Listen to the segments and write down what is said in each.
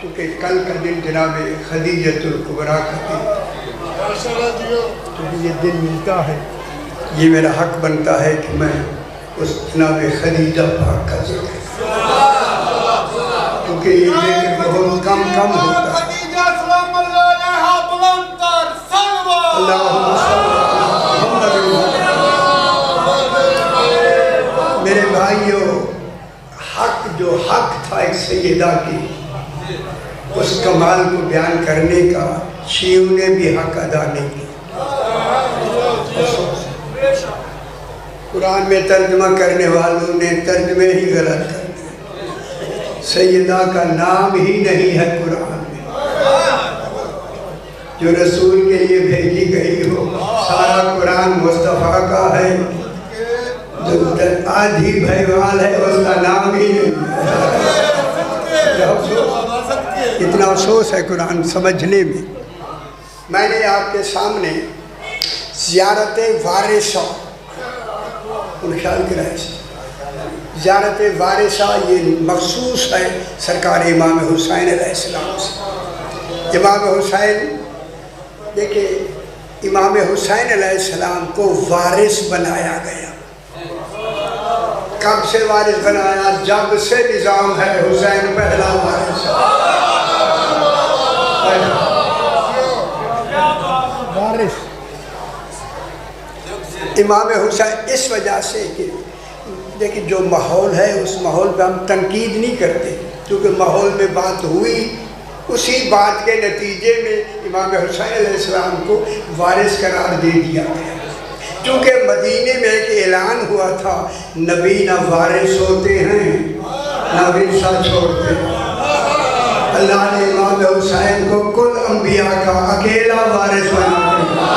چونکہ کل کا دن جناب خدیجۃ الکبریٰ کا دن، تو یہ دن ملتا ہے، یہ میرا حق بنتا ہے کہ میں اس جناب خدیجہ پاک کا ذکر، کیونکہ یہ ذکر بہت کم ہوتا ہے۔ اللہم صلی میرے بھائیوں، حق جو حق تھا ایک سیدہ کی، اس کمال کو بیان کرنے کا شیعوں نے بھی حق ادا نہیں کیا۔ قرآن میں ترجمہ کرنے والوں نے ترجمے ہی غلط کر دیے، سیدہ کا نام ہی نہیں ہے قرآن میں، جو رسول کے لیے بھیجی گئی ہو۔ سارا قرآن مصطفیٰ کا ہے، جو آدھی بھائیوال ہے اس کا نام ہی نہیں ہے۔ اتنا افسوس ہے قرآن سمجھنے میں۔ میں نے آپ کے سامنے زیارت وارثہ ان خیال کرائے سے، زیارت وارثہ یہ مخصوص ہے سرکار امام حسین علیہ السلام سے۔ امام حسین، دیکھیں امام حسین علیہ السلام کو وارث بنایا گیا۔ کب سے وارث بنایا؟ جب سے نظام ہے حسین پہلا وارث ہے۔ وارث امام حسین اس وجہ سے کہ دیکھیں جو ماحول ہے اس ماحول پہ ہم تنقید نہیں کرتے، کیونکہ ماحول میں بات ہوئی، اسی بات کے نتیجے میں امام حسین علیہ السلام کو وارث قرار دے دیا گیا۔ چونکہ مدینے میں ایک اعلان ہوا تھا، نبی نہ وارث ہوتے ہیں نہ ورثہ چھوڑتے ہیں۔ اللہ نے امام حسین کو کل انبیاء کا اکیلا وارث بنا دیا۔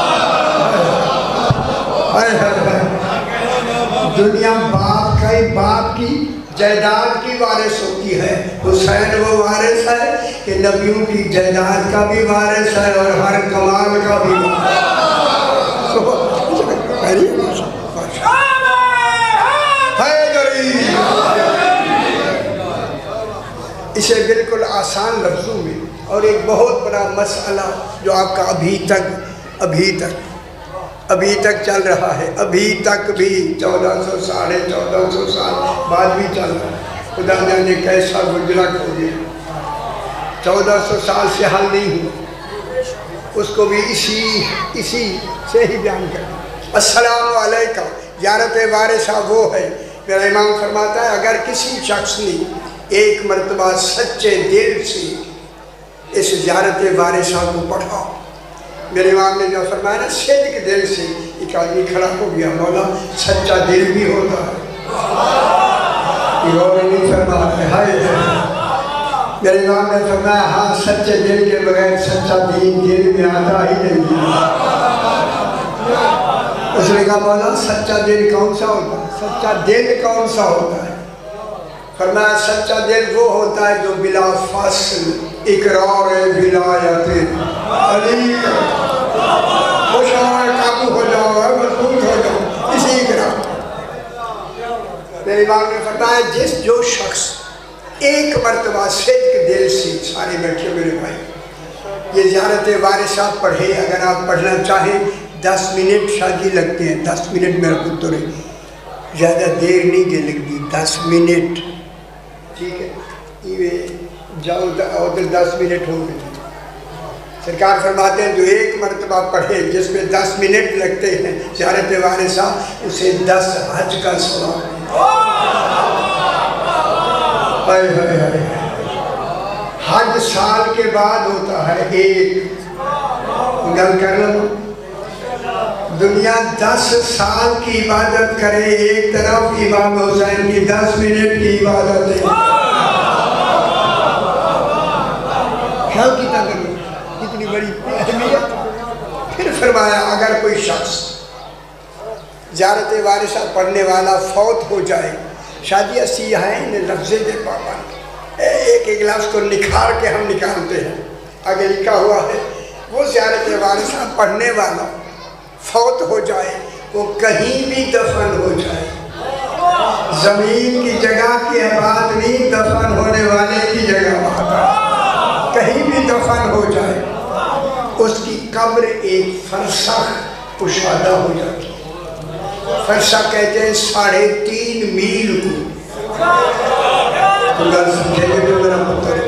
دنیا باپ کی جائیداد کی وارث ہوتی ہے، حسین وہ وارث ہے کہ نبیوں کی جائیداد کا بھی وارث ہے اور ہر کمال کا بھی وارث ہے۔ اسے بالکل آسان لفظوں میں، اور ایک بہت بڑا مسئلہ جو آپ کا ابھی تک چل رہا ہے، ابھی تک بھی 1400 ساڑھے 1400 سال بعد بھی چل رہا ہے۔ خدا جانے کیسا گجرا ہو گیا، 1400 سال سے حل نہیں ہوا، اس کو بھی اسی سے ہی بیان کریں۔ السلام علیکم، زیارت وارثہ وہ ہے، میرا امام فرماتا ہے اگر کسی شخص نے ایک مرتبہ سچے دل سے اس زیارت وارثہ کو پڑھا، میرے امام نے جو فرمایا نا صدق دل سے، ایک آدمی کھڑا ہو گیا، مولا سچا دل بھی ہوتا ہے، یہ اور نہیں فرماتا ہے، میرے امام نے فرمایا ہاں سچے دل کے بغیر سچا دین دل میں آتا ہی نہیں ہے۔ اس نے کہا مولا سچا دل کون سا ہوتا ہے؟ سچا دل کون سا ہوتا ہے؟ فرمایا سچا دل وہ ہوتا ہے جو بلا فصل اقرار ولایت علی، خوش ہو قابو ہو جاؤ مضبوط ہو جاؤ، اسی اقرار۔ میرے امام نے فرمایا جو شخص ایک مرتبہ صدق دل سے، سارے بیٹھے میرے بھائی، یہ زیارت وارثہ پڑھے، اگر آپ پڑھنا چاہیں 10 منٹ شادی لگتے ہیں، 10 منٹ میرا پتر ہے، زیادہ دیر نہیں کہ لگتی، 10 منٹ، ٹھیک ہے، یہ جاؤ ادھر 10 منٹ ہو گئے۔ سرکار فرماتے ہیں جو ایک مرتبہ پڑھے جس میں 10 منٹ لگتے ہیں زیارت وارثہ، اسے 10 حج کا ثواب ہے۔ حج سال کے بعد ہوتا ہے، ایک گل کر لو، دنیا 10 سال کی عبادت کرے، ایک طرف امام حسین کی 10 منٹ کی عبادت ہے۔ خیال کی طاقت کتنی بڑی اہمیت۔ پھر فرمایا اگر کوئی شخص زیارت وارثہ پڑھنے والا فوت ہو جائے، شادی اسی ہے لفظ دے پابند، ایک لفظ کو نکھار کے ہم نکالتے ہیں، آگے لکھا ہوا ہے وہ زیارت وارثہ پڑھنے والا فوت ہو جائے، وہ کہیں بھی دفن ہو جائے، زمین کی جگہ کی بات نہیں، دفن ہونے والے کی جگہ بات ہے۔ کہیں بھی دفن ہو جائے اس کی قبر ایک فرسخ کشادہ ہو جاتی ہے. فرسخ کہتے ہیں 3.5 میل کو. اللہ سمجھے جو میرا پتر ہے.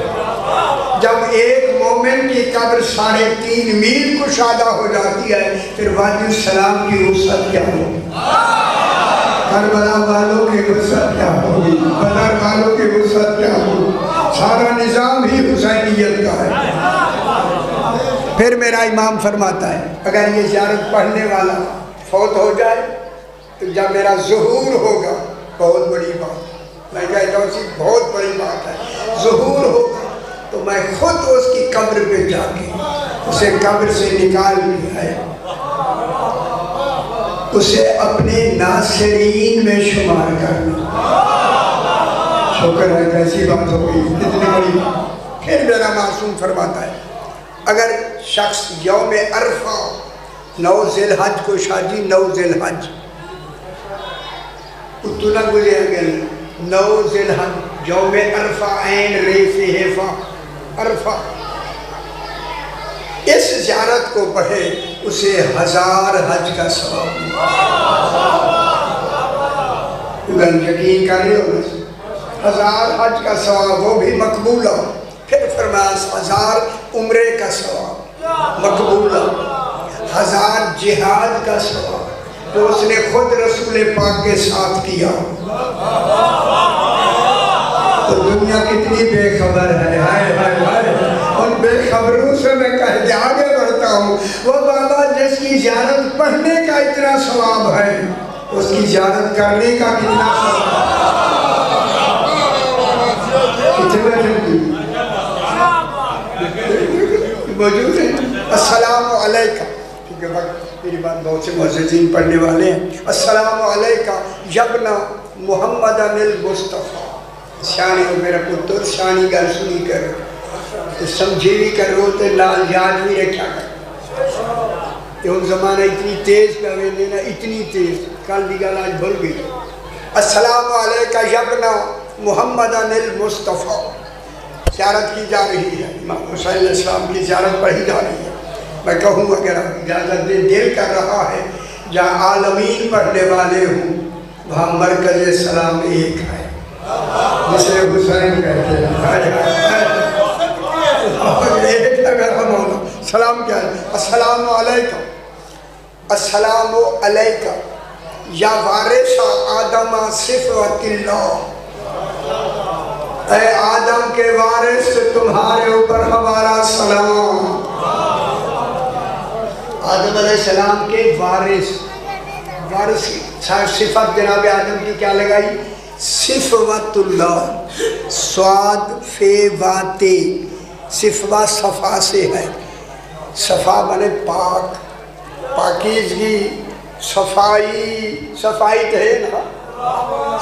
جب ایک مومن کی قبر 3.5 میل کشادہ ہو جاتی ہے پھر وادی السلام کی وسعت کیا ہوگی؟ کربلا والوں کی وسعت کیا ہوگی؟ بدر والوں کی وسعت کیا ہوگی؟ سارا نظام ہی حسینیت کا ہے. پھر میرا امام فرماتا ہے اگر یہ زیارت پڑھنے والا فوت ہو جائے تو جب میرا ظہور ہوگا، بہت بڑی بات، میں کہتا ہوں بہت بڑی بات ہے، ظہور ہوگا تو میں خود اس کی قبر پہ جا کے اسے قبر سے نکال کے ہے اسے اپنے ناصرین میں شمار کرنا. شکر ہے کیسی بات ہو گئی، اتنی بڑی. پھر میرا معصوم فرماتا ہے اگر شخص یوم عرفہ 9 ذی الحج کو شادی 9 ذی الحج اتو نہ گزے گل 9 ذی الحج یوم عرفہ عین ریف حیفہ عرفہ اس زیارت کو پڑھے اسے 1000 حج کا ثواب. یقین کر رہے ہو 1000 حج کا ثواب وہ بھی مقبولہ. پھر فرمایا 1000 عمرے کا ثواب مقبولہ، 1000 جہاد کا ثواب جو اس نے خود رسول پاک کے ساتھ کیا. تو دنیا کتنی بے خبر ہے. ہائے ہائے ہائے. ان بے خبروں سے میں کہہ کے آگے بڑھتا ہوں وہ بابا جس کی زیارت پڑھنے کا اتنا ثواب ہے اس کی زیارت کرنے کا کتنا ثواب موجود ہے. السلام علیکم، کیونکہ وقت میری بات بہت سے معززین پڑھنے والے ہیں. السلام علیکم یبنا محمد المصطفیٰ. شانی ہو میرا پتر، شانی گل سنی کرو تو سمجھی بھی کرو تو لال یاد بھی رکھا کرو. یہ ان زمانہ اتنی تیز پہ لینا، اتنی تیز کل بھی گل آج بھول گئی. السلام علیکم یبنا محمد المصطفیٰ. زیارت کی جا رہی ہے، امام حسین علیہ السلام کی زیارت پڑھی جا رہی ہے. میں کہوں اگر اجازت دے، دل کر رہا ہے جہاں عالمین پڑھنے والے ہوں وہاں مرکز سلام ایک ہے جسے حسین کہتے ہیں. ایک لگا مولا سلام کیا ہے. السلام علیکم، السلام علیکم یا وارث آدم صفوت اللہ. اے آدم کے وارث تمہارے اوپر ہمارا سلام. آدم علیہ السلام کے وارث صفت جناب آدم کی کیا لگائی؟ صفوت اللہ. سواد فے واتے، صفوہ صفا سے ہے. صفا بنے پاک، پاکیزگی، صفائی. صفائی تو ہے نا،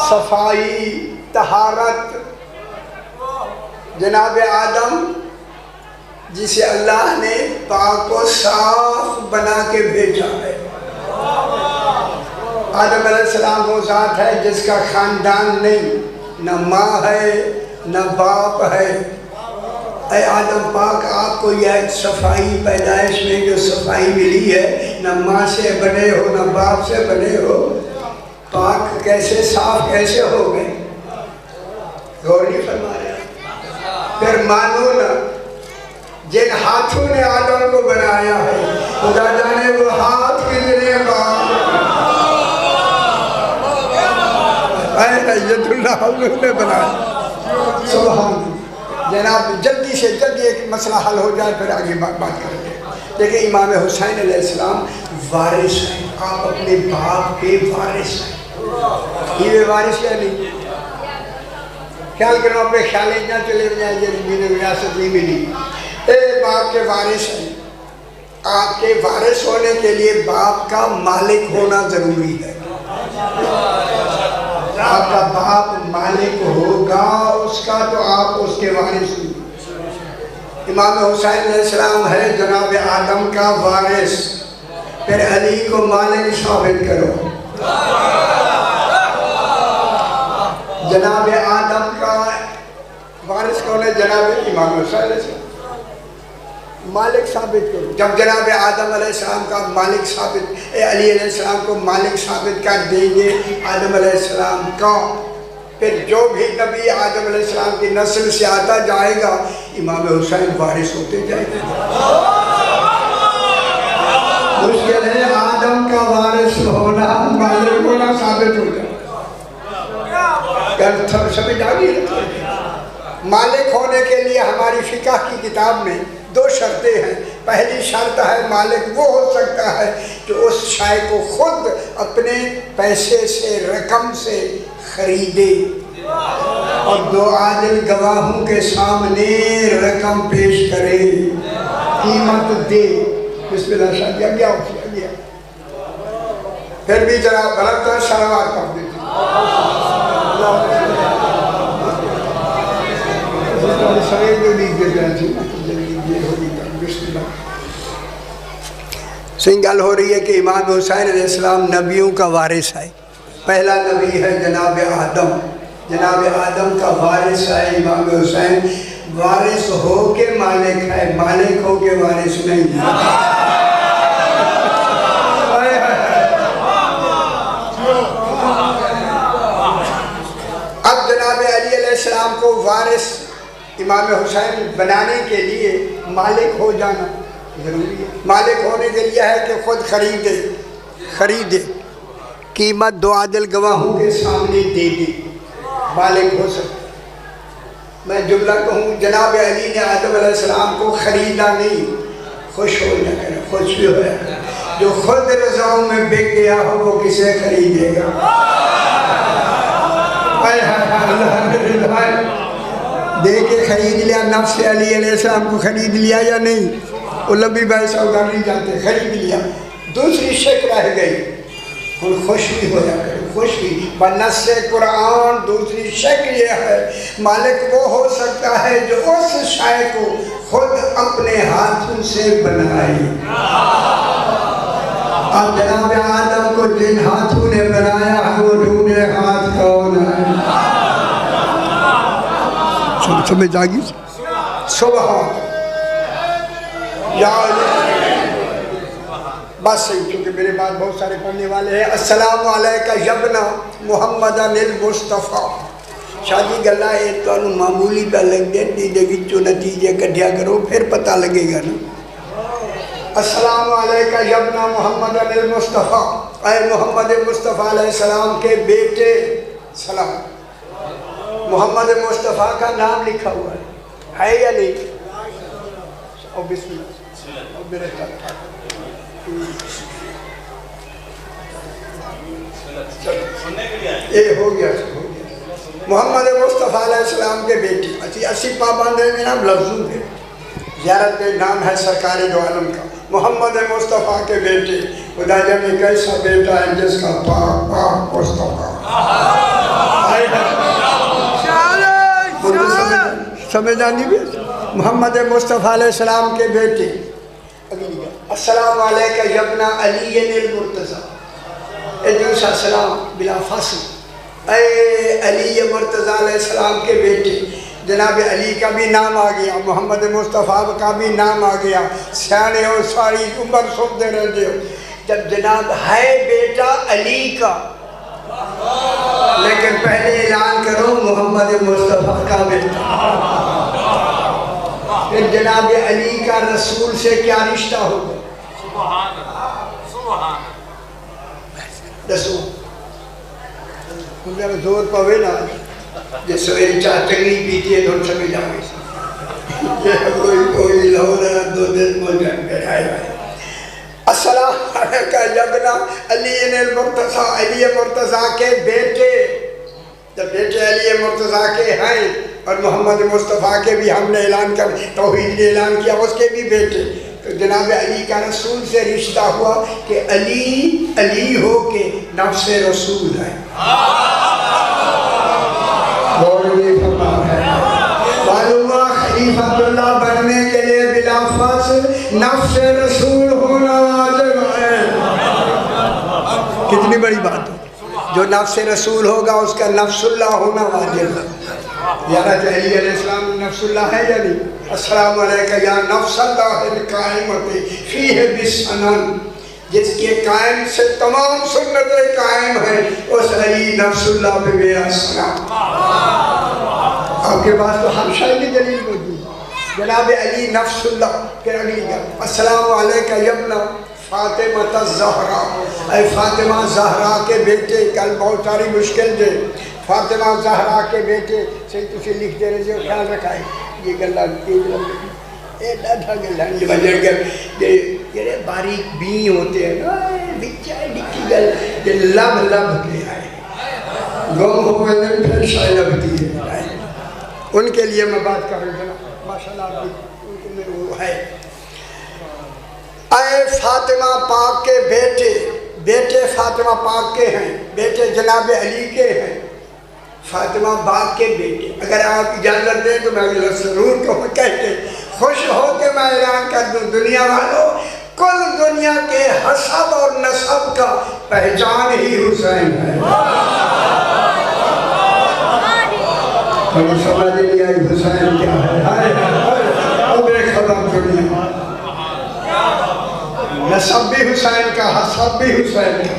صفائی طہارت. جناب آدم جسے اللہ نے پاک و صاف بنا کے بھیجا ہے. آدم علیہ السلام وہ ذات ہے جس کا خاندان نہیں، نہ ماں ہے نہ باپ ہے. اے آدم پاک آپ کو یہ صفائی پیدائش میں جو صفائی ملی ہے، نہ ماں سے بنے ہو نہ باپ سے بنے ہو، پاک کیسے صاف کیسے ہو گئے؟ غور نہیں فرما رہے. پھر مانو نا جن ہاتھوں نے آدم کو بنایا ہے خدا جانے وہ ہاتھ کتنے پاک. اے ید اللہ نے بنایا. سبحان جناب جلدی سے جلدی ایک مسئلہ حل ہو جائے پھر آگے بات کریں گے. دیکھیں امام حسین علیہ السلام وارث ہیں. آپ اپنے باپ کے وارث ہیں. یہ وارث یا نہیں؟ خیال کرو اپنے خیال اتنا چلے جائیں جنہیں ریاست نہیں ملی. اے باپ کے وارث ہیں. آپ کے وارث ہونے کے لیے باپ کا مالک ہونا ضروری ہے. آپ کا باپ مالک ہوگا اس کا تو آپ اس کے وارث ہوں. امام حسین علیہ السلام ہے جناب آدم کا وارث. پھر علی کو مالک ثابت کرو. جناب آدم کا وارث کون ہے؟ جناب امام حسین علیہ السلام. مالک ثابت کرو. جب جناب آدم علیہ السلام کا مالک ثابت علی علیہ السلام کو مالک ثابت کر دیں گے آدم علیہ السلام کا، پھر جو بھی نبی آدم علیہ السلام کی نسل سے آتا جائے گا امام حسین وارث ہوتے جائے گا. مشکل ہے آدم کا وارث ہونا مالک ہونا ثابت ہو جائے. سمجھ آ گئی؟ مالک ہونے کے لیے ہماری فقہ کی کتاب میں 2 شرطیں ہیں. پہلی شرط ہے مالک وہ ہو سکتا ہے جو اس شے کو خود اپنے پیسے سے رقم سے خریدے اور 2 عادل گواہوں کے سامنے رقم پیش کرے، قیمت دے. بسم اللہ شاہ کیا گیا گیا. پھر بھی ذرا بلندر صلوات پڑھ دیجیے. سنگل ہو رہی ہے کہ امام حسین علیہ السلام نبیوں کا وارث ہے. پہلا نبی ہے جناب آدم، جناب آدم کا وارث ہے امام حسین. وارث ہو کے مالک ہے، مالک ہو کے وارث نہیں ہے. اب جناب علی علیہ السلام کو وارث امام حسین بنانے کے لیے مالک ہو جانا ضروری ہے. مالک ہونے کے لیے ہے کہ خود خریدے، قیمت 2 عادل گواہوں کے سامنے دے دے، مالک ہو سکتا. میں جملہ کہوں جناب علی نے آدم علیہ السلام کو خریدا نہیں، خوش ہو جائے، خوش بھی ہو جائے. جو خود رضاؤں میں بک گیا ہو وہ کسے خریدے گا؟ دے کے خرید لیا. نفس علی علیہ السلام کو خرید لیا یا نہیں؟ وہ لمبی بحث ادھر نہیں جاتے، خرید لیا. دوسری شک رہ گئی، خوش بھی ہو جا کر خوش بھی بنص قرآن. دوسری شک یہ ہے مالک وہ ہو سکتا ہے جو اس شے کو خود اپنے ہاتھوں سے بنائے. اب جناب آدم کو جن ہاتھوں نے بنایا وہ ڈھونڈے ہاتھ کون ہے؟ سمجھ آگی؟ سبحان یا بس صحیح، کیونکہ میرے بعد بہت سارے پڑھنے والے ہیں. السلام علیکہ یبنا محمد المصطفیٰ. شادی گلہ ایک تو معمولی پہ لگ دے دیدے وچوں نتیجے کڈھیا کرو پھر پتہ لگے گا نا. السلام علیکہ یبنا محمد المصطفیٰ، اے محمد مصطفیٰ علیہ السلام کے بیٹے سلام. محمد مصطفیٰ کا نام لکھا ہوا ہے یا نہیں؟ اور بسم اللہ اور میرے ساتھ یہ ہو گیا. محمد مصطفیٰ علیہ السلام کے بیٹے 80 پابند ہے میرا لفظوں ہے. زیارت کے نام ہے سرکار دو عالم کا. محمد مصطفیٰ کے بیٹے، خدا جانے کیسا بیٹا ہے جس کا پاک پاک مصطفیٰ. سمجھ آنی بھی محمد مصطفیٰ علیہ السلام کے بیٹے. السلام علیکہ یبنا علی المرتضی. دوسرا سلام بلا فاصل، اے علی مرتضی علیہ السلام کے بیٹے. جناب علی کا بھی نام آ گیا، محمد مصطفیٰ کا بھی نام آ گیا. سیانے ہو ساری عمر سنتے رہتے ہو. جب جناب ہے بیٹا علی کا، لیکن پہلے اعلان کرو محمد مصطفیٰ کا بیٹا. پھر جناب علی کا رسول سے کیا رشتہ ہوگا؟ رسول میرا زور پوے نا جس ویری چاہ چنگی پیتی ہے تو سمجھ آگئی کوئی لاہور ہے 2 دن موجن کر آئے آئے. السلام علیکہ یبنا علی المرتضی، علی مرتضی کے بیٹے. جب بیٹے علی مرتضی کے ہیں اور محمد مصطفیٰ کے بھی ہم نے اعلان کر توحید نے اعلان کیا اس کے بھی بیٹے، تو جناب علی کا رسول سے رشتہ ہوا کہ علی علی ہو کے نفس رسول ہے. معلوم خلیفۃ اللہ بننے کے لیے بلا فاصل نفس رسول ہونا واجب ہے. کتنی بڑی بات ہے. جو نفس رسول ہوگا اس کا نفس اللہ ہونا واجب ہے. حضرت علی علیہ السلام نفس اللہ ہے یا نہیں؟ السلام علیکہ یا نفس اللہ القائمۃ فیہ بالسنن، جس کے قائم سے تمام سنتیں قائم ہیں، اس علی نفس اللہ پہ میرا سلام۔ آپ کے پاس تو ہم شاید دلیل موجود جناب علی نفس اللہ۔ پھر اگلی گل السلام علیکہ یبن فاطمہ الزہرا، اے فاطمہ زہرا کے بیٹے، کل بہت ساری مشکل دے فاطمہ زہرا کے بیٹے سے تُسے لکھ دے رہے جو خیال رکھائے یہ گلہ تیز لگے اے ڈاڈا گلہ یہ بجڑ گئے یہ باریک بھی ہوتے ہیں نا بچائے لکھی گل یہ لب لب کے آئے گم ہوئے نہیں پھر شاید لبتی ہے ان کے لیے میں بات کر رہا ہوں ماشاءاللہ ان کے میں وہ ہے۔ اے فاطمہ پاک کے بیٹے فاطمہ پاک کے ہیں، بیٹے جناب علی کے ہیں، فاطمہ باپ کے بیٹے۔ اگر آپ اجازت دیں تو میں ضرور کہتے خوش ہو کے میں اعلان کر دوں دنیا والوں، کل دنیا کے حسب اور نسب کا پہچان ہی حسین ہے۔ ہمیں سمجھ نہیں آئی حسین کیا ہے، اب ایک خدم دنیا نسب بھی حسین کا، حسب بھی حسین کا۔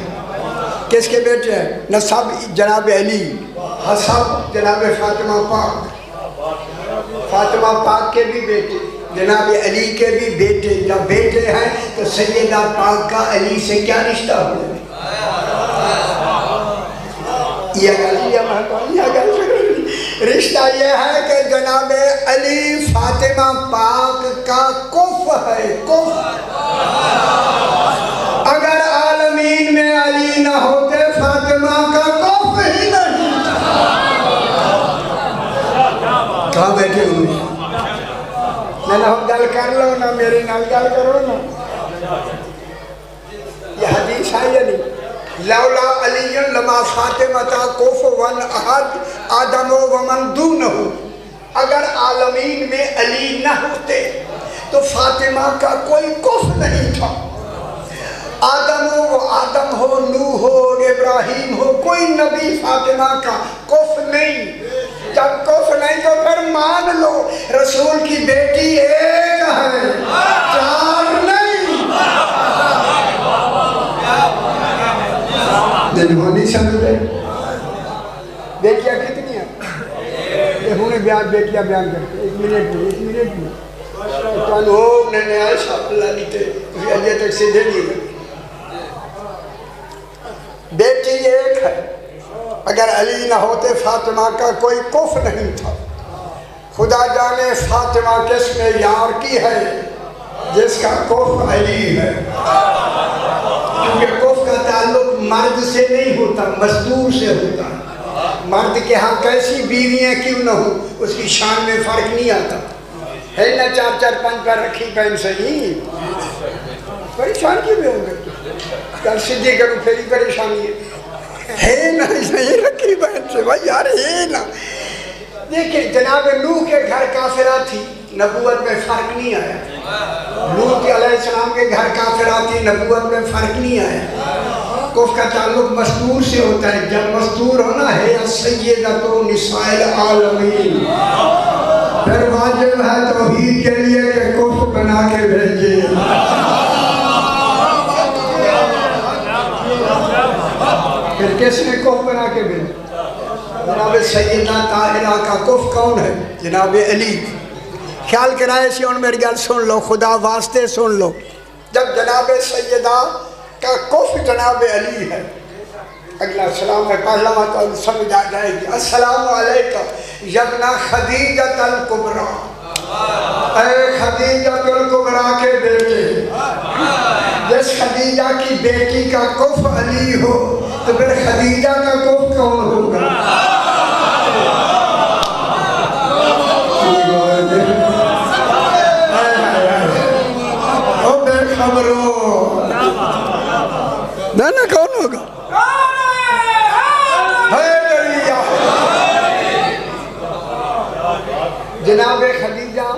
کس کے بیٹے ہیں؟ نسب جناب علی، حسب جناب فاطمہ پاک، فاطمہ پاک کے بھی بیٹے، جناب علی کے بھی بیٹے۔ جب بیٹے ہیں تو سیدہ پاک کا علی سے کیا رشتہ ہوا؟ رشتہ یہ ہے کہ جناب علی فاطمہ پاک کا کف ہے، کف۔ اگر عالمین میں علی نہ ہوتے فاطمہ کا کف ہی نہیں۔ کہاں بیٹھے ہوئے میں نہ گل کر لو نا میری نال گل کرو نا۔ یہ حدیث ہے یا نہیں؟ لولا علی لما فاطمہ کفوا احد آدم ومن دونہ، اگر عالمین میں علی نہ ہوتے تو فاطمہ کا کوئی کف نہیں تھا۔ آدم ہو، نوح ہو، ابراہیم ہو، کوئی نبی فاطمہ کا کف نہیں۔ جب کف نہیں تو پھر مان لو رسول کی بیٹی ایک ہے، چار نہیں۔ دن ہو نہیں سمجھے بیٹیاں کتنی ہیں؟ یہ ہونے بیٹیاں بیان کرتے ایک منٹ میں تو لوگ نے آئے شاپ اللہ لیتے تو یہ تک سیدھے نہیں ہوئے۔ بیٹی ایک ہے، اگر علی نہ ہوتے فاطمہ کا کوئی کف نہیں تھا۔ خدا جانے فاطمہ کس میں یار کی ہے جس کا کف علی ہے، کیونکہ کف کا تعلق مرد سے نہیں ہوتا، مزدور سے ہوتا ہے۔ مرد کے ہاں کیسی بیویاں کیوں نہ ہوں اس کی شان میں فرق نہیں آتا ہے نا۔ چار چار پانچ پر رکھی پہن صحیح پریشان کیوں بھی ہوں گے کل سیدھی کروں پھر ہی پریشانی ہے نا، صحیح رکھی پہن سے بھائی یار ہے نا۔ دیکھیں جناب نوح کے گھر کافرہ تھی، نبوت میں فرق نہیں آیا۔ لوط علیہ السلام کے گھر کافرہ تھی، نبوت میں فرق نہیں آیا۔ کف کا تعلق مستور سے ہوتا ہے، جب مستور ہونا ہے سیدۃ نساء العالمین، پھر واجب ہے توحید کے لیے کہ کف بنا کے بھیجے۔ پھر کس نے کف بنا کے بھیجے؟ جناب سیدہ طاہرہ کا کف کون ہے؟ جناب علی۔ خیال کرائے سے ان میری گل سن لو، خدا واسطے سن لو۔ جب جناب سیدہ کا کف جناب علی ہے، اگلا سلام ہے پہلا مطلب سمجھ آ جائے گی۔ السلام علیکم یبن خدیجۃ الکبریٰ، اے خدیجۃ الکبریٰ کے بیٹے۔ جس خدیجہ کی بیٹی کا کف علی ہو تو پھر خدیجہ کا کف کون ہوگا؟ او بے خبرو نا کون ہوگا؟ جناب خدیجہ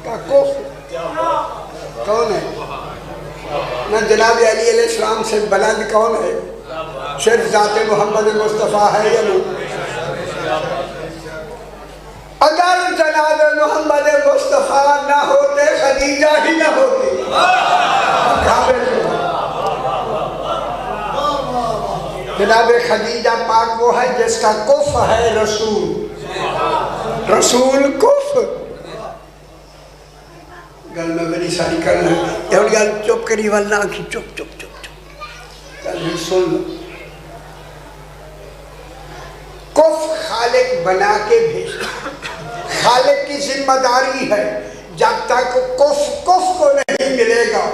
کا کف کون ہے؟ نہ جناب علی علیہ السلام سے بلند کون ہے؟ صرف ذات محمد مصطفیٰ ہے یا نہیں؟ اگر جناب محمد مصطفیٰ نہ ہوتے خدیجہ ہی نہ ہوتی. جناب خدیجہ پاک وہ ہے جس کا کف ہے رسول. رسول کف. گل میں بڑی ساری کرنا ہے. یہ گل چپ کری والنا کی چپ چپ چپ چپ. گل سن لو. کف خالق بنا کے بھیجتا. خالق کی ذمہ داری ہے جب تک کف کو نہیں ملے گا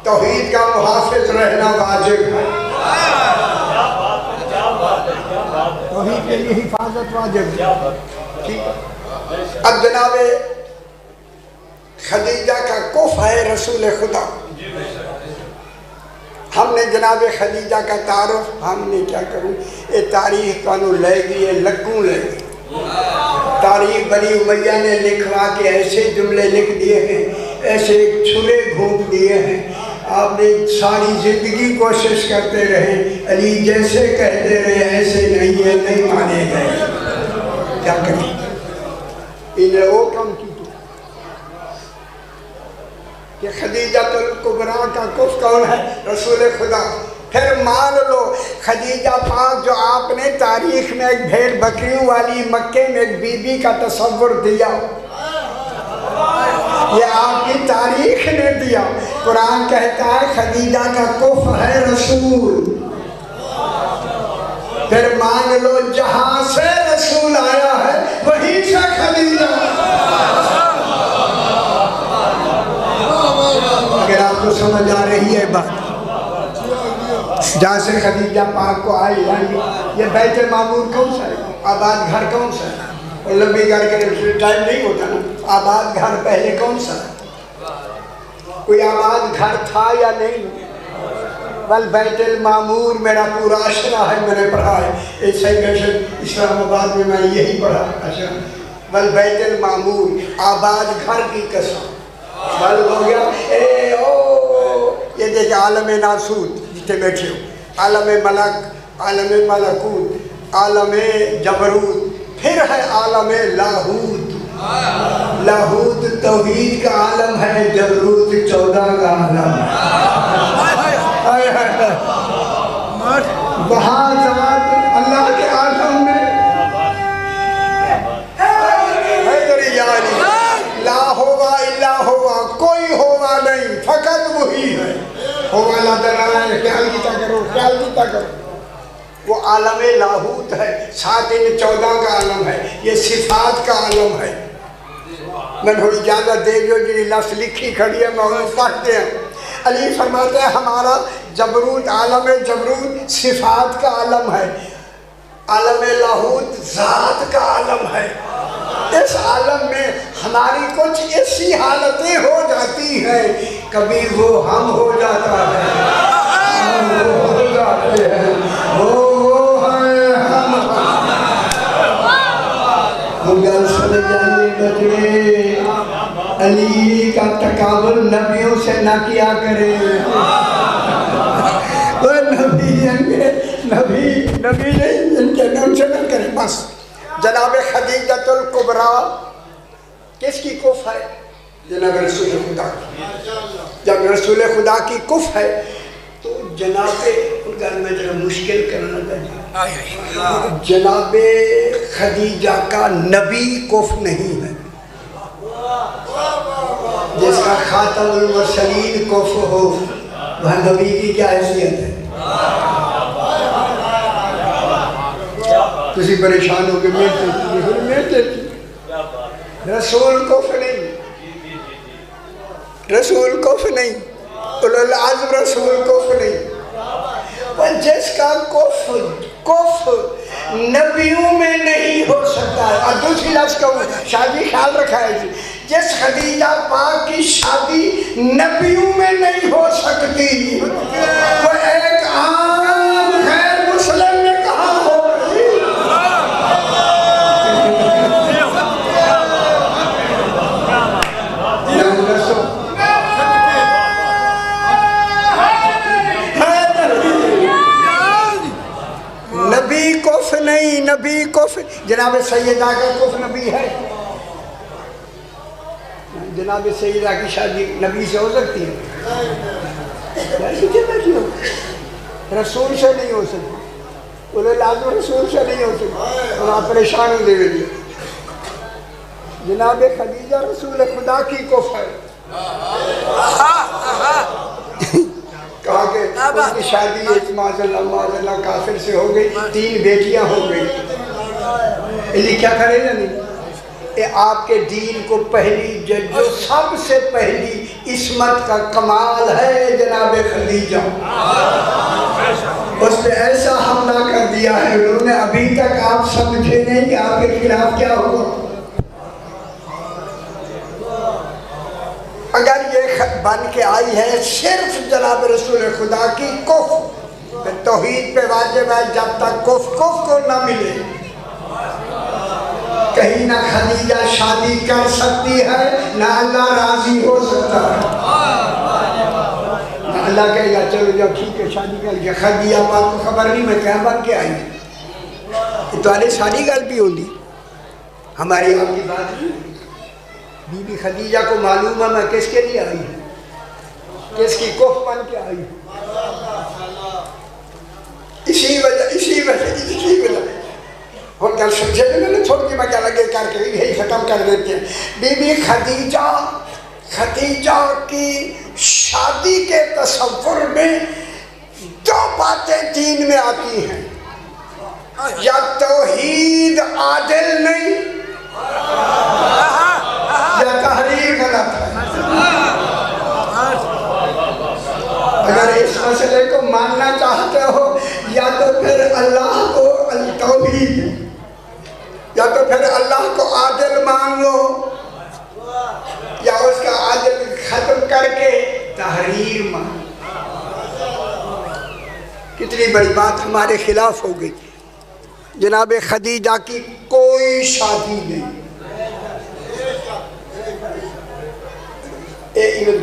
توحید کا محافظ رہنا واجب ہے. توحید کے لیے حفاظت واجب ہے. ٹھیک ہے. اب جناب خدیجہ کا کف ہے رسول خدا. ہم نے جناب خدیجہ کا تعارف ہم نے کیا کروں یہ تاریخ کانو لے گئی ہے لگوں لے گئی. تاریخ بنی امیہ نے لکھوا کے ایسے جملے لکھ دیے ہیں ایسے چھرے گھونپ دیے ہیں. آپ نے ساری زندگی کوشش کرتے رہے علی جیسے کہتے رہے ایسے نہیں ہے نہیں مانے گئے. کیا کریں انہیں وہ کم کی کہ خدیجۃ الکبریٰ کا کف کون ہے رسول خدا. پھر مان لو خدیجہ پاک جو آپ نے تاریخ میں ایک بھیڑ بکریوں والی مکے میں ایک بی بی کا تصور دیا یہ آپ کی تاریخ نے دیا. قرآن کہتا ہے خدیجہ کا کف ہے رسول. پھر مان لو جہاں سے رسول آیا ہے وہیں سے خدیجہ. اگر آپ کو سمجھ آ رہی ہے بات جہاں سے خدیجہ پاک کو آئی یہ بیت معمور کون سا ہے آباد گھر کون سا ہے. اور لمبی گھر کے ٹائم نہیں ہوتا نا. آباد گھر پہلے کون سا ہے کوئی آباد گھر تھا یا نہیں. والبیت المعمور میرا پورا اشرا ہے میں نے پڑھا ہے اسلام آباد میں میں یہی پڑھا. اچھا والبیت المعمور آباد گھر کی قسم. معلوم ہو گیا اے او یہ دیکھ عالم ناسوت جتنے بیٹھے ہو عالم ملک عالم ملکوت عالم جبروت پھر ہے عالم لاہوت. لاہوت توحید کا عالم ہے جبروت 14 کا عالم ہے. وہاں ذات اللہ کے عالم میں لا ہوگا الا ہوگا کوئی ہوگا نہیں فقط وہی ہے. ہوگا لا دلائل خیال کیتا کرو. وہ عالم لاہوت ہے 7 ان 14 کا عالم ہے. یہ صفات کا عالم ہے. میں نے اجازت دے جو جنہی لفظ لکھی کھڑی ہے میں انہیں پڑھتے ہیں. علی فرماتے ہیں ہمارا جبروت عالم جبروت صفات کا عالم ہے. عالم لاہوت ذات کا عالم ہے. اس عالم میں ہماری کچھ ایسی حالتیں ہو جاتی ہیں کبھی وہ ہم ہو جاتا ہے ہم وہ ہو جاتے ہیں وہ ہے ہم. گل سمجھ جائیے بچے علی کا تقابل نبیوں سے نہ کیا کرے. وہ نبی نہیں ان کے نام سے نہ کرے. بس جناب خدیجۃ الکبریٰ کس کی کف ہے جناب رسول خدا کی. جب رسول خدا کی کف ہے تو جناب گھر میں ذرا مشکل کرنا لگا. جناب خدیجہ کا نبی کف نہیں ہے. جس کا خاتم المرسلین کف ہو وہ نبی کی کیا حیثیت ہے. کسی پریشان ہو کے میرے رسول کف نہیں رسول کف نہیں العظم رسول کف نہیں. جس کا کف نبیوں میں نہیں ہو سکتا ہے. اور دوسری لفظ کہوں شادی خیال رکھا ہے جس خدیجہ پاک کی شادی نبیوں میں نہیں ہو سکتی وہ ایک عام غیر مسلم نے کہا ہو. نبی کف نہیں. نبی کف جناب سیدہ کا کف نبی ہے. جناب سیدہ کی شادی نبی سے ہو سکتی ہے؟ رسول سے نہیں ہو سکتی، انہیں لازم رسول سے نہیں ہو سکتی، اور آپ پریشان ہو دے گئے۔ جناب خدیجہ رسول خدا کی کف ہے، کہا کہ ان کی شادی ایک معاذ اللہ کافر سے ہو گئی، 3 بیٹیاں ہو گئی، یہ کیا کرے گا نہیں؟ آپ کے دین کو پہلی جو سب سے پہلی عصمت کا کمال ہے جناب خدیجہ، اس پہ ایسا حملہ کر دیا ہے انہوں نے، ابھی تک آپ سمجھے نہیں کہ آپ کے خلاف کیا ہوا۔ اگر یہ بن کے آئی ہے صرف جناب رسول خدا کی کف، پھر توحید پہ واجب ہے جب تک کف کو نہ ملے، کہیں نہ خدیجہ شادی کر سکتی ہے نہ اللہ راضی ہو سکتا ہے، نہ اللہ کہے گا چلو جب ٹھیک ہے شادی کر لیا۔ خدیجہ آپ کو خبر نہیں میں کیا بن کے آئی، یہ تو آلے ساری گل بھی ہوندی، ہماری آپ کی بات نہیں۔ بی بی خدیجہ کو معلوم ہے میں کس کے لیے آئی ہوں، کس کی کف بن کے آئی ہوں، اسی وجہ اور کل سمجھے میں نے چھوڑ کے میں کیا لگے کر کے یہی ختم کر دیتے ہیں۔ بی بی خدیجہ کی شادی کے تصور میں 2 باتیں دین میں آتی ہیں، یا توحید عادل نہیں یا تحریر غلط ہے۔ اگر اس مسئلے کو ماننا چاہتے ہو یا تو پھر اللہ کو توحید، یا تو پھر اللہ کو عادل مان لو، یا اس کا عادل ختم کر کے تحریر مان۔ کتنی بڑی بات ہمارے خلاف ہو گئی۔ جناب خدیجہ کی کوئی شادی نہیں،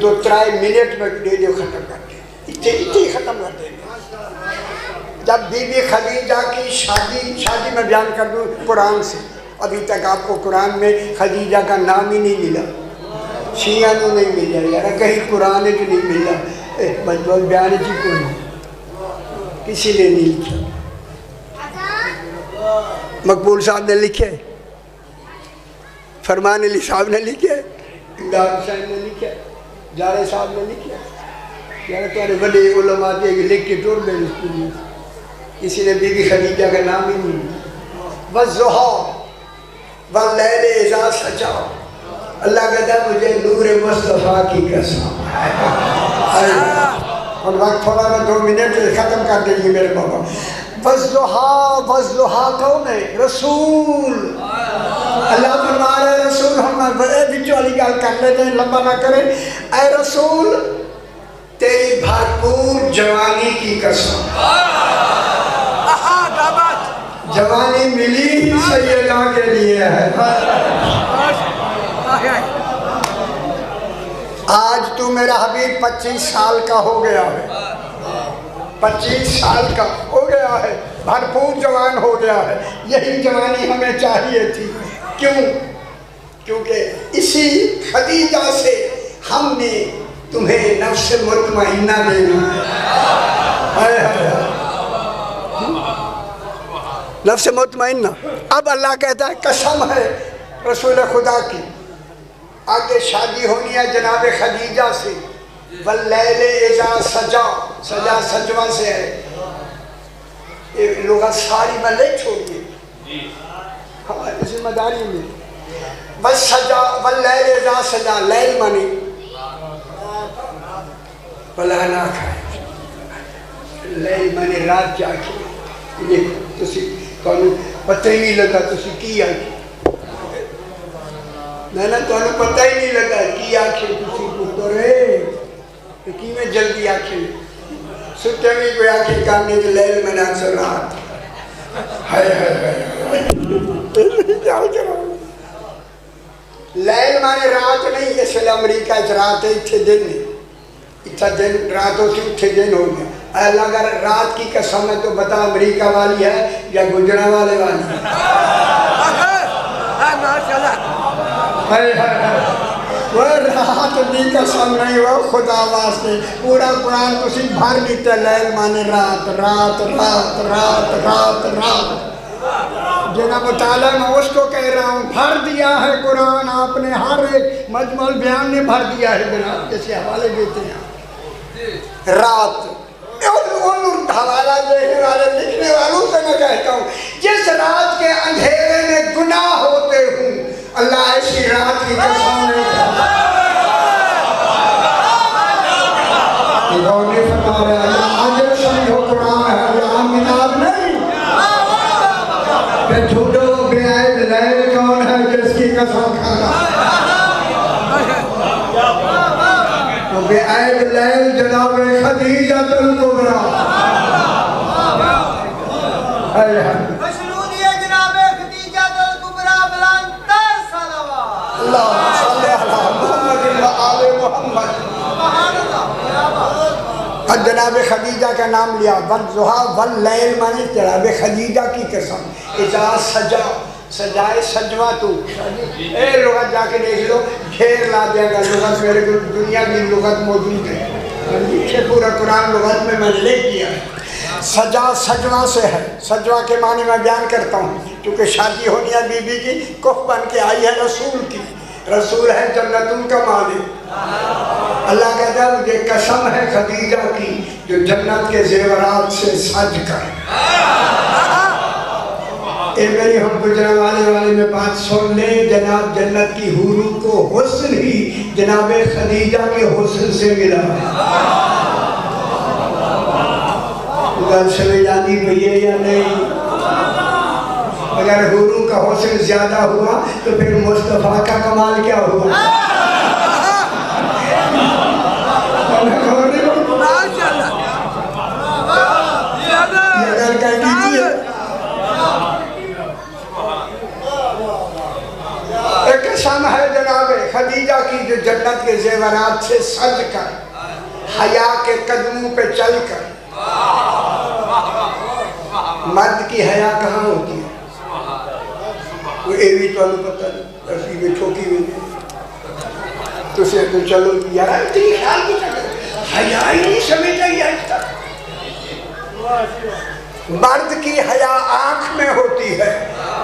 2-3 منٹ میں ویڈیو ختم کر دیں، اتنی ختم کر دیں۔ جب بی بی خدیجہ کی شادی میں بیان کر دوں قرآن سے، ابھی تک آپ کو قرآن میں خدیجہ کا نام ہی نہیں ملا، شیعہ نو نہیں ملا، یار کہیں قرآن جو نہیں ملا، مجموع بیان جی کو نہیں، کسی نے نہیں لکھا۔ مقبول صاحب نے لکھے، فرمان علی صاحب نے لکھے، امداد حسین نے لکھے، جارے صاحب نے لکھے، یار تمہارے بڑے علماء دے کہ لکھ کے ٹوڑ دیں اس کے، کسی نے بی بی خدیجہ کا نام ہی نہیں۔ وَالضُّحَىٰ وَاللَّيْلِ إِذَا سَجَىٰ، اللہ کہتا ہے مجھے نور مصطفیٰ کی قسم ہے۔ اور وقت تھوڑا میں 2 منٹ ختم کر دیں گے میرے بابا۔ وَالضُّحَىٰ کون ہے؟ رسول۔ اللہ فرما رہے رسول، ہم بڑے بچوں والی گل کر لیتے ہیں، لمبا نہ کریں۔ اے رسول تیری بھرپور جوانی کی قسم، جوانی ملی سیدہ کے لیے ہے۔ آج تو میرا حبیب 25 سال کا ہو گیا ہے، 25 سال کا ہو گیا ہے، بھرپور جوان ہو گیا ہے۔ یہی جوانی ہمیں چاہیے تھی، کیوں؟ کیونکہ اسی خدیجہ سے ہم نے تمہیں نفس مطمئنہ دینا ہے۔ نفس مطمئنہ۔ اب اللہ کہتا ہے قسم ہے رسول خدا کی، آگے شادی ہونی ہے جناب خدیجہ سے، واللیل اذا سجا، سجا سجوہ سے ہے، یہ لغت ساری میں لے چھوڑیے، اسی مداری میں واللیل اذا سجا، لیل منی بلانا کھائے، لیل منی رات جا کے، یہ تسی پتہ ہی نہیں لگا تسی کی آئی، میں نے تو پتہ ہی نہیں لگا کی آنکھیں تسی پتر ہے، کی میں جلدی آنکھیں ستے میں کوئی آنکھیں کامنے کے لیل میں نے اکثر رات لیل مانے رات نہیں، اس لئے امریکہ اچھ رات ہے، اتھے دن نہیں، اتھا دن راتوں سے اتھے دن ہو گیا۔ اللہ اگر رات کی قسم ہے تو بتا امریکہ والی ہے یا گجرہ والے والی ہے؟ وہ رات دی قسم نہیں وہ خدا واسطے پورا قرآن تسی بھر دیتے لیل مانے رات رات رات رات رات رات جناب مطالعہ میں اس کو کہہ رہا ہوں بھر دیا ہے قرآن آپ نے ہر ایک مجمع البیان نے بھر دیا ہے جناب جیسے حوالے دیتے ہیں رات ان حوالہ دیکھنے والے لکھنے والوں سے میں کہتا ہوں جس رات کے اندھیرے میں گناہ ہوتے ہوں اللہ ایسی رات کی قسم نہیں کھاتا غوری فرما رہے ہیں آجر سمجھو قرآن ہے اللہ کتاب نہیں کہ جھوٹو بے عیب لیل کون ہے جس کی قسم کھانا بے عیب لیل جناب خدیجۃ الکبریٰ مشروطیہ جناب خدیجۃ الکبریٰ بلندتر صلوات اللہ صلی اللہ محمد و آل محمد اور جناب خدیجہ کا نام لیا والضحیٰ واللیل مانے جناب خدیجہ کی قسم اذا سجا سجائے سجوہ تو اے لغت جا کے دیکھ لو ڈھیر لا دیا گا لغت میرے کو دنیا کی لغت موجود ہے نیچے پورا قرآن لغت میں نے لکھ دیا ہے سجا سجوہ سے ہے سجوہ کے معنی میں بیان کرتا ہوں کیونکہ شادی ہونی ہے بی بی کی کف بن کے آئی ہے رسول کی رسول ہے جنتوں کا مالک اللہ کہتا ہے مجھے قسم ہے خدیجہ کی جو جنت کے زیورات سے سج کر اے میری ہم گجرہ والے میں بات سن لے جناب جنت کی حوروں کو حسن ہی جناب خدیجہ کے حسن سے ملا گل سمجھ جانی بھئی یا نہیں اگر حوروں کا حسن زیادہ ہوا تو پھر مصطفیٰ کا کمال کیا ہوا قسم ہے جناب خدیجہ کی جو جنت کے زیورات سے سج کر حیا کے قدموں پہ چل کر مرد کی حیا کہاں ہوتی ہے وہ ایوی تو انہوں پتہ نہیں ایسی میں ٹھوکی ہوئی تو سے تو چلو یار اتنی خیال بھی چکے حیا ہی نہیں سمجھا ہی آج تک مرد کی حیا آنکھ میں ہوتی ہے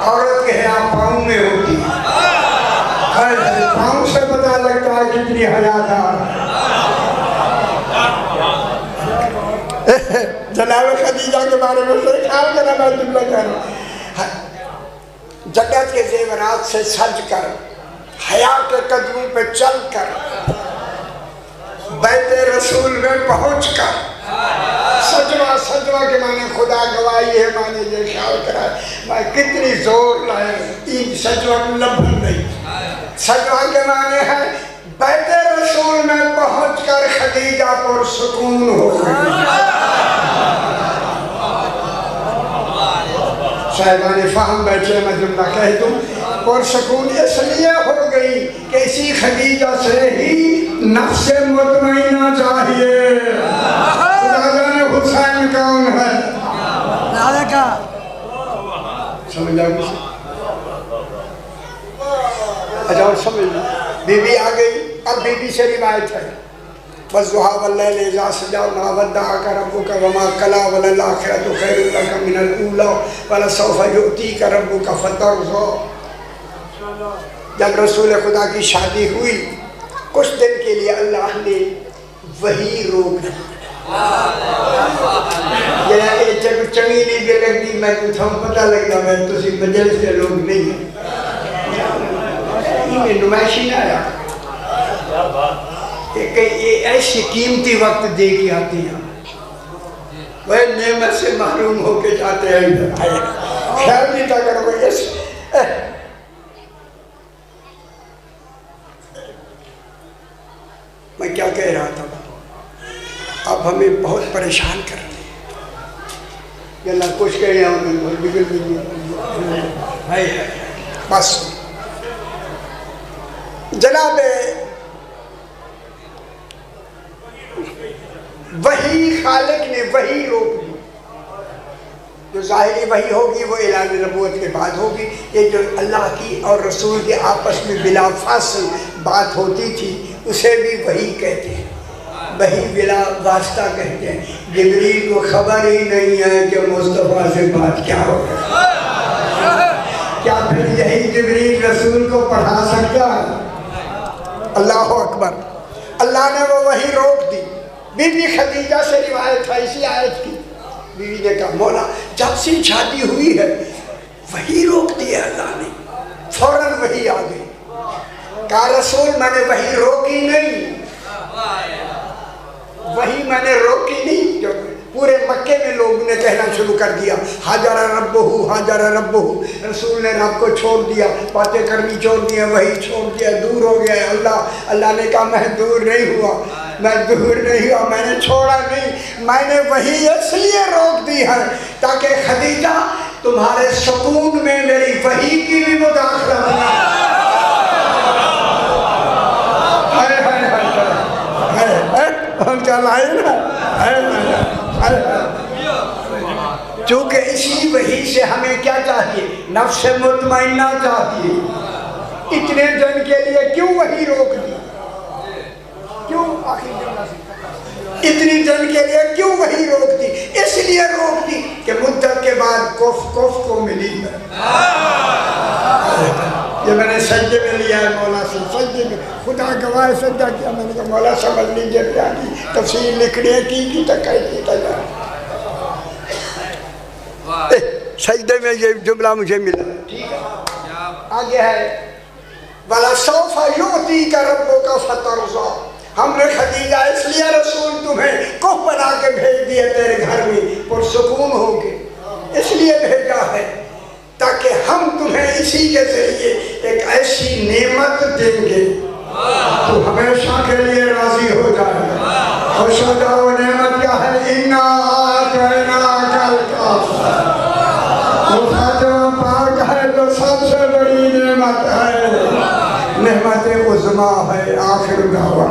عورت کی حیا پاؤں میں ہوتی ہے پاؤں سے پتہ لگتا ہے کتنی حیادار جناب خدیجہ کے بارے میں سے خیال کرنا میں جملہ کہہ رہا ہوں جنت کے زیورات سے سج کر حیا کے قدموں پہ چل کر بیت رسول میں پہنچ کر سجوہ سجوہ کے معنی خدا گواہی ہے معنی یہ خیال کرا ہے میں کتنی زور لائے این سجوہ کو لبھن نہیں سجوہ کے معنی ہے بیت رسول میں پہنچ کر خدیجہ پر سکون ہو گئی صاحبان فہم بیٹھے میں جملہ کہہ دوں پر سکون اس لیے ہو گئی کہ اسی خدیجہ سے ہی نفس مطمئنہ چاہیے خدا جانے حسین کون ہے سمجھ آگئی سے اچھا اور سمجھ لیں بی بی آ گئی اب بی بی سے روایت ہے وَالضُّحَىٰ وَاللَّيْلِ إِذَا سَجَىٰ مَا وَدَّعَكَ رَبُّكَ وَمَا قَلَىٰ وَلَلْآخِرَةُ خَيْرٌ لَكَ مِنَ الْأُولَىٰ وَلَسَوْفَ يُؤْتِيكَ رَبُّكَ فَتَرْضَىٰ جب رسول خدا کی شادی ہوئی کچھ دن کے لیے اللہ نے وحی روک دی یہ جب چنگی نہیں بھی لگ دی میں کچھ ہم پتہ لگا میں تو سی مجلس سے لوگ نہیں ہیں یہ نمائشی نہ آیا کہ یہ ایسی قیمتی وقت دے کے آتی ہیں وہ نعمت سے محروم ہو کے جاتے ہیں خیال نہیں تھا کرو گے اس میں کیا کہہ رہا تھا اب ہمیں بہت پریشان کر رہے ہیں یا اللہ کچھ کہہ رہے ہیں بگل بھی بس جناب وہی خالق نے وہی روک دی جو ظاہری وحی ہوگی وہ اعلان نبوت کے بعد ہوگی یہ جو اللہ کی اور رسول کے آپس میں بلا فاصل بات ہوتی تھی اسے بھی وحی کہتے ہیں، وحی بلا واسطہ کہتے ہیں۔ جبریل کو خبر ہی نہیں ہے کہ مصطفیٰ سے بات کیا ہو رہا ہے، کیا پھر یہی جبریل رسول کو پڑھا سکتا ہے؟ اللہ اکبر۔ اللہ نے وہ وحی روک دی۔ بی بی خدیجہ سے روایت ہے اسی آیت کی، بیوی نے کہا مولا جب سے شادی ہوئی ہے وحی روک دی ہے اللہ نے، فوراً وحی آ گئی۔ کہا رسول میں نے وحی روکی نہیں، وحی میں نے روکی نہیں۔ جو پورے مکے میں لوگوں نے کہنا شروع کر دیا حاجر ربہ حاجر ربہ، رسول نے رب کو چھوڑ دیا، باتیں کرنی چھوڑ دیا، وحی چھوڑ دیا، دور ہو گیا اللہ نے کہا میں دور نہیں ہوا، میں دور نہیں ہوا، میں نے چھوڑا نہیں، میں نے وحی اس لیے روک دی ہے تاکہ خدیجہ تمہارے سکون میں میری وحی کی بھی مداخلہ نہ۔ چونکہ اسی وحی سے ہمیں کیا چاہیے؟ نفس مطمئنہ چاہیے۔ اتنے دن کے لیے کیوں وحی روک دی؟ کیوں اتنی دن کے لیے کیوں وحی روک دی؟ اس لیے روک دی کہ مدت کے بعد کف کو ملی ہے۔ یہ میں نے سجدے میں لیا ہے مولا سے، سجدے میں خدا گواہ سجدہ کیا، میں نے کہا مولا سمجھ لیجئے کیا کی تفسیر لکھنے کی تقید تجار سجدے میں یہ جملہ مجھے ملا۔ ٹھیک ہے آگے ہے وَلَسَوْفَ يُعْتِيكَ رَبُّكَ فَتَرْضَىٰ۔ ہم نے خدیجہ اس لیے رسول تمہیں کوہ بنا کے بھیج دیا تیرے گھر میں پرسکون ہو کے، اس لیے بھیجا ہے تاکہ ہم تمہیں اسی کے ذریعے ایک ایسی نعمت دیں گے تو ہمیشہ کے لیے راضی ہو جائے۔ خوش ہو جاؤ، نعمت کیا ہے؟ اِنَّا أَعْطَيْنَاكَ الْكَوْثَرَ۔ وہ فاتحہ پاک ہے تو سب سے بڑی نعمت ہے، نعمت عظمیٰ ہے۔ آخر دعویٰ